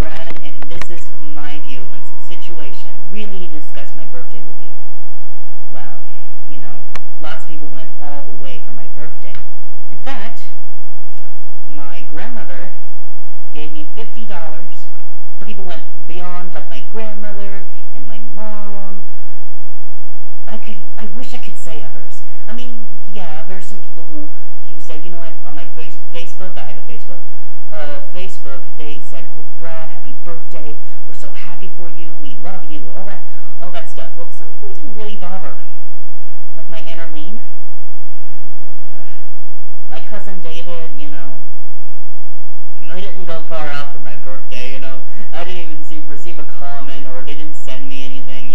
Brad, and this is my view on the situation. Really need to discuss my birthday with you. Wow, lots of people went all the way for my birthday. In fact, my grandmother gave me $50. People went beyond, like my grandmother and my mom. I wish I could say others. I mean, yeah, there's some people who said, you know what, on my Facebook, I have a Facebook. Facebook, they said, oh, Brad, happy birthday. We're so happy for you. We love you. All that stuff. Well, some people didn't really bother. Like my Aunt Arlene. My cousin David, they didn't go far out for my birthday, I didn't even receive a comment, or they didn't send me anything,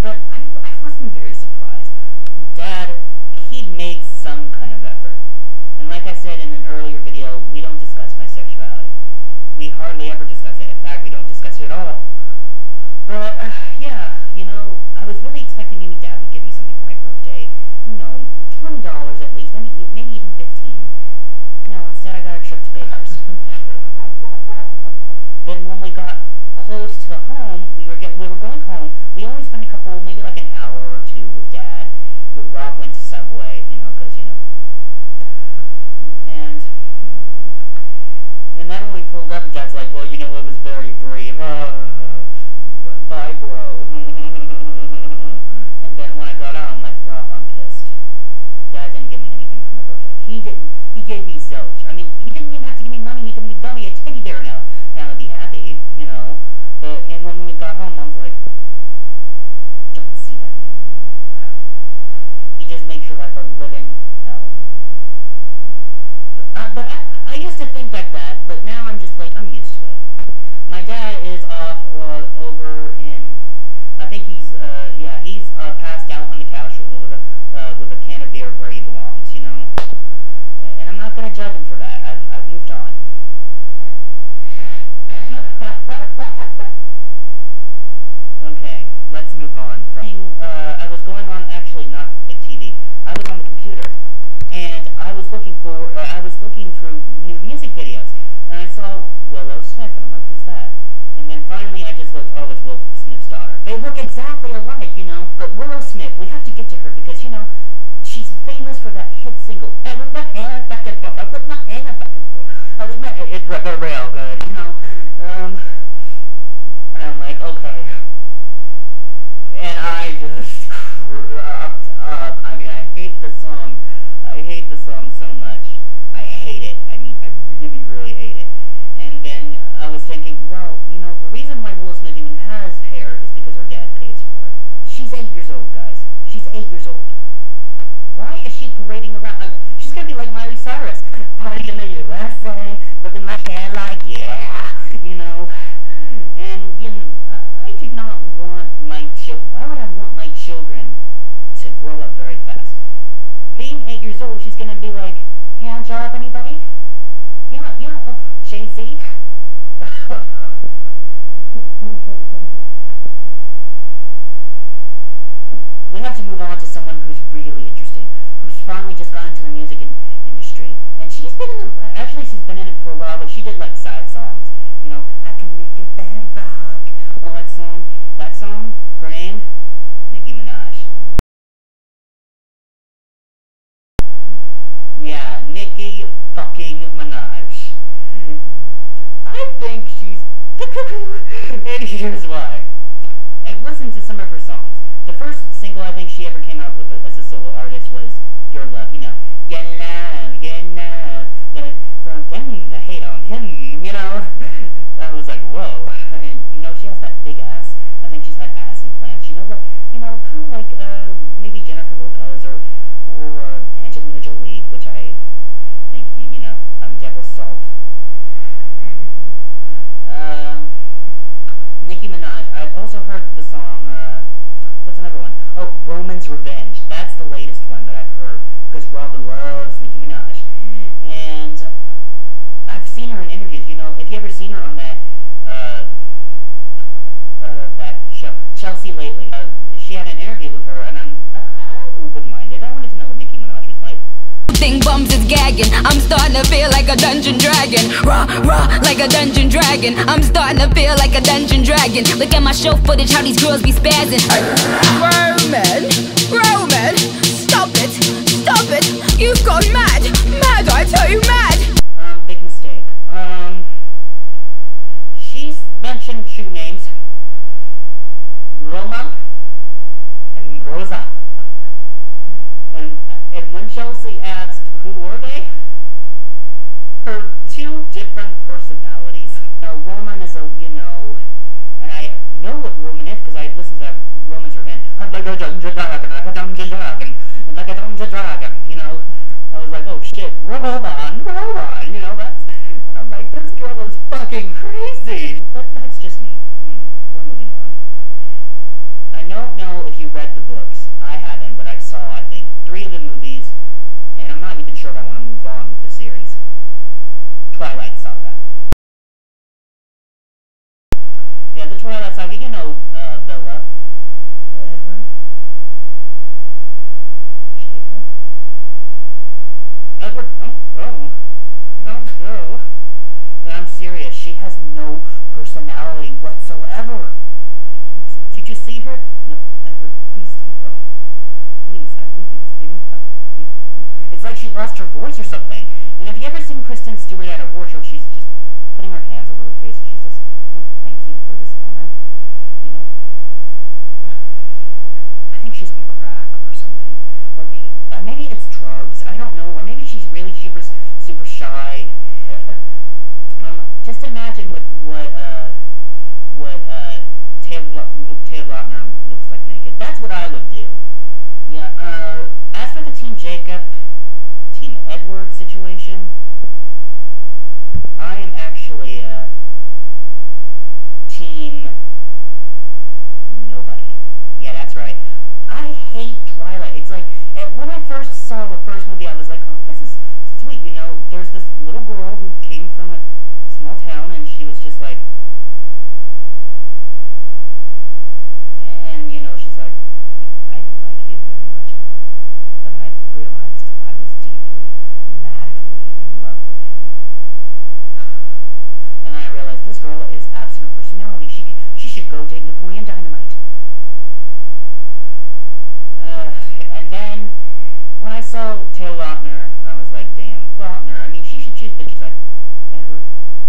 but I wasn't very surprised. Dad, he made some kind of effort. And like I said in an earlier video, we don't discuss my sexuality. We hardly ever discuss it. In fact, we don't discuss it at all. But, yeah, I was really expecting maybe Dad would give me something for my birthday. $20 at least, maybe even 15. No, instead I got a trip to Baker's. Then when we got close to home, we were going home. We only spent maybe like an hour or two with Dad. Rob went to Subway, because and then when we pulled up, Dad's like, well, it was very brief. Bye, bro. And then when I got out, I'm like, Rob, I'm pissed. Dad didn't give me anything for my birthday. He gave me zilch. I mean, he didn't even have to give me money. He got me a teddy bear now. Now I'd be happy, and when we got home, I was like, don't see that man anymore. He just makes your life a living hell. But I used to think like that, but now I'm just like, I'm used to it. My dad is off over in, I think he's passed out on the couch with a can of beer where he belongs, And I'm not going to judge him for that. I've moved on. Okay, let's move on. I was going on, actually not the TV. I was on the computer, and I was looking through new music videos, and I saw Willow Smith, and I'm like, who's that? And then finally I just looked, oh, it's Will Smith's daughter. They look exactly alike, but Willow Smith, we have to get to her because, she's famous for that hit single, I put my hand back and forth, I put my hand back and forth. It's real good, and I'm like, okay. And I just cracked up. I mean, I hate the song. I hate the song so much. I hate it. I mean, I really, really hate it. And then I was thinking, well, the reason why Willow Smith even has hair is because her dad pays for it. She's 8 years old, guys. She's 8 years old. Why is she parading around? She's gonna be like Miley Cyrus. Party in the USA, looking my hair like, yeah, And, I do not want why would I want my children to grow up very fast? Being 8 years old, she's gonna be like, hand job, anybody? Yeah, Jay-Z? We have to move on to someone who's really interesting, who's finally just got into the music industry. And she's been in it for a while, but she did like side songs. I can make your bed rock. Well, that song, her name, Nicki Minaj. Yeah, Nicki fucking Minaj. I think she's and here's why. I've listened to some of her songs. The first single I think she ever came out with as a solo artist was Your Love, Get love, from the hate on him, I was like, whoa. And, she has that big ass. I think she's had ass implants. Kind of like maybe Jennifer Lopez or Angelina Jolie, which I think, I'm Deborah Salt. Nicki Minaj. I've also heard the song, what's another one? Oh, Roman's Revenge. That's the latest one that I've heard, because Rob loves Nicki Minaj. And I've seen her in interviews. If you ever seen her on that show, Chelsea Lately, she had an interview with her, and I'm open-minded. I wanted to know what Nicki Minaj was like. think bums is gagging. I'm starting to feel like a dungeon dragon. Raw, raw, like a dungeon dragon. I'm starting to feel like a dungeon dragon. Look at my show footage, how these girls be spazzing. Roman, Roman, stop it, stop it. You've gone mad, mad, I tell you, mad. Big mistake. She's mentioned two names. Roma and Rosa. And when Chelsea asked who were they, her two different personalities. Roman is and I know what Roman is because I listened to that Roman's Revenge. I'm like a dungeon dragon, like a dungeon dragon, like a dungeon dragon, I was like, oh shit, Roman, that's, and I'm like, this girl is fucking crazy. But that's just me. We're moving on. I don't know if you read the books. I haven't, but I saw, I think, 3 of the movies, and I'm not even sure if I want to move on with the series. Twilight Saga. Yeah, the Twilight Saga, Bella, Edward, Jacob. Edward, don't go. Don't go. But I'm serious, she has no personality whatsoever. Did you see her? No, Edward, please don't go. Please, I won't be mistaken. It's like she lost her voice or something. And have you ever seen Kristen Stewart at a war show? She's just putting her hands over her face. She says, thank you for this honor. I think she's on crack or something. Or maybe it's drugs. I don't know. Or maybe she's really super shy. Just imagine what Taylor Lautner looks like naked. That's what I would do. Yeah. As for the Team Jacob, Team Edward situation, I am actually Team Nobody. Yeah, that's right. I hate Twilight. It's like when I first saw the first movie, I was like, oh, this is sweet. There's this little girl who came from a small town, and she was just like, and she's like, I like you very much, Edward. But then I realized I was deeply, madly in love with him. And then I realized this girl is absent of personality. She should go date Napoleon Dynamite. And then when I saw Taylor Lautner, I was like, damn, Lautner. I mean, she should choose. But she's like, Edward,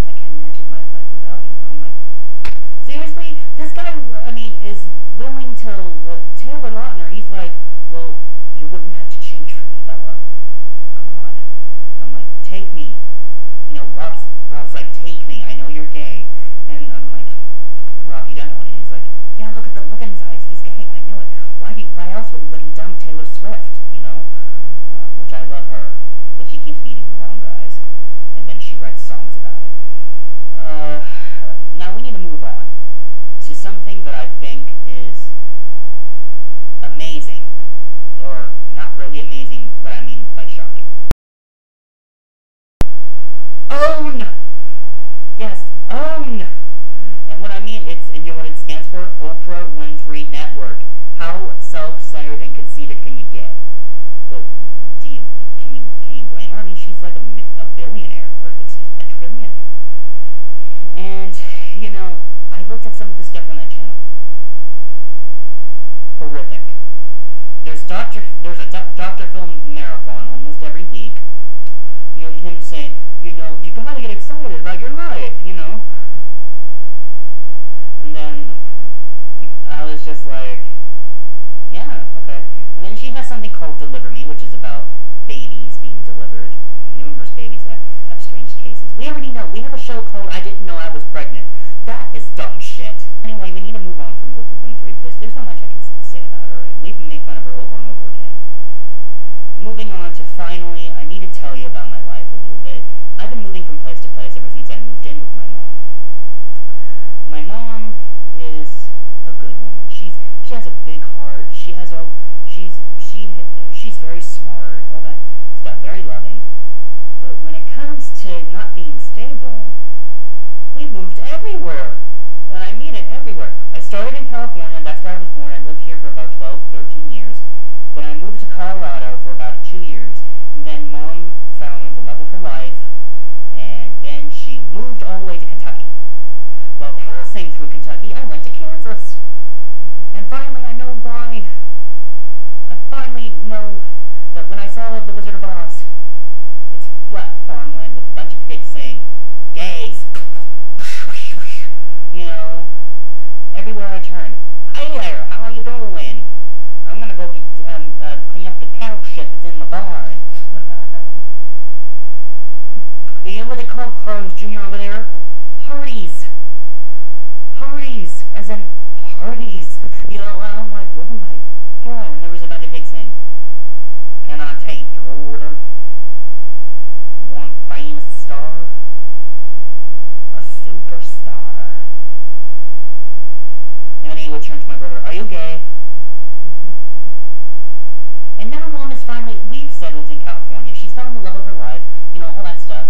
I can't imagine my life without you. I'm like, seriously? This guy, is willing to, Taylor Lautner, he's like, well, you wouldn't have to change for me, Bella. Come on. I'm like, take me. Rob's like, take me. I know you're gay. And I'm like, Rob, you don't know. And he's like, yeah, look at his eyes. He's gay. I know it. Why else would he dump Taylor Swift, which I love her. But she keeps meeting the wrong guys. And then she writes songs about it. Now we need to move on to something that I think is amazing, or not really amazing, but I mean by shocking. OWN! Yes, OWN! And what I mean, what it stands for? Oprah Winfrey Network. How self-centered and conceited can you get? But can you blame her? I mean, she's like a billionaire, or a trillionaire. And, I looked at some of the stuff on that channel. Horrific. There's a Dr. Phil marathon almost every week. Him saying, you gotta get excited about your life, And then I was just like, yeah, okay. And then she has something called Deliver Me, which is about babies being delivered, numerous babies that have strange cases. We already know. We have a show called I Didn't Know I Was Pregnant. That is dumb shit. Anyway, we need to move on from Oprah Winfrey because there's not much I can say about her. We can make fun of her over and over again. Moving on to finally, I need to tell you about my life a little bit. I've been moving from place to place ever since I moved in with my mom. My mom is a good woman. She has a big heart. She's very smart, all that stuff, very loving. But when it comes to not being stable, we moved everywhere. And I mean it, everywhere. I started in California, that's where I was born. I lived here for about 12, 13 years. Then I moved to Colorado for about 2 years. And then Mom saw The Wizard of Oz. It's flat farmland with a bunch of pigs saying, gays. You know, everywhere I turned. Hi there, how are you doing? I'm gonna go clean up the cattle shit that's in the barn. You know what they call Carl's Jr. over there? Hardee's. Hardee's, as in parties. You know, I'm like, oh my god. And there was a bunch of pigs saying, can I take your order? One famous star? A superstar. And then he would turn to my brother, are you gay? And now Mom is finally, we've settled in California. She's found the love of her life, you know, all that stuff.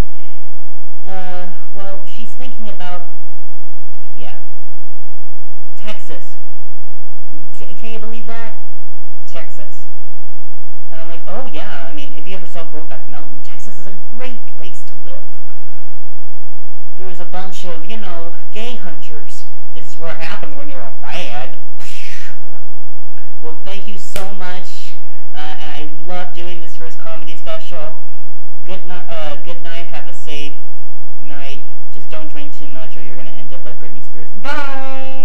Well, she's thinking about, yeah, Texas. Can you believe that? Texas. And I'm like, oh yeah, I mean, if you ever saw Brokeback Mountain, Texas is a great place to live. There's a bunch of, you know, gay hunters. This is what happens when you're a fad. Well, thank you so much. And I love doing this first comedy special. Good night, have a safe night. Just don't drink too much or you're going to end up like Britney Spears. Bye!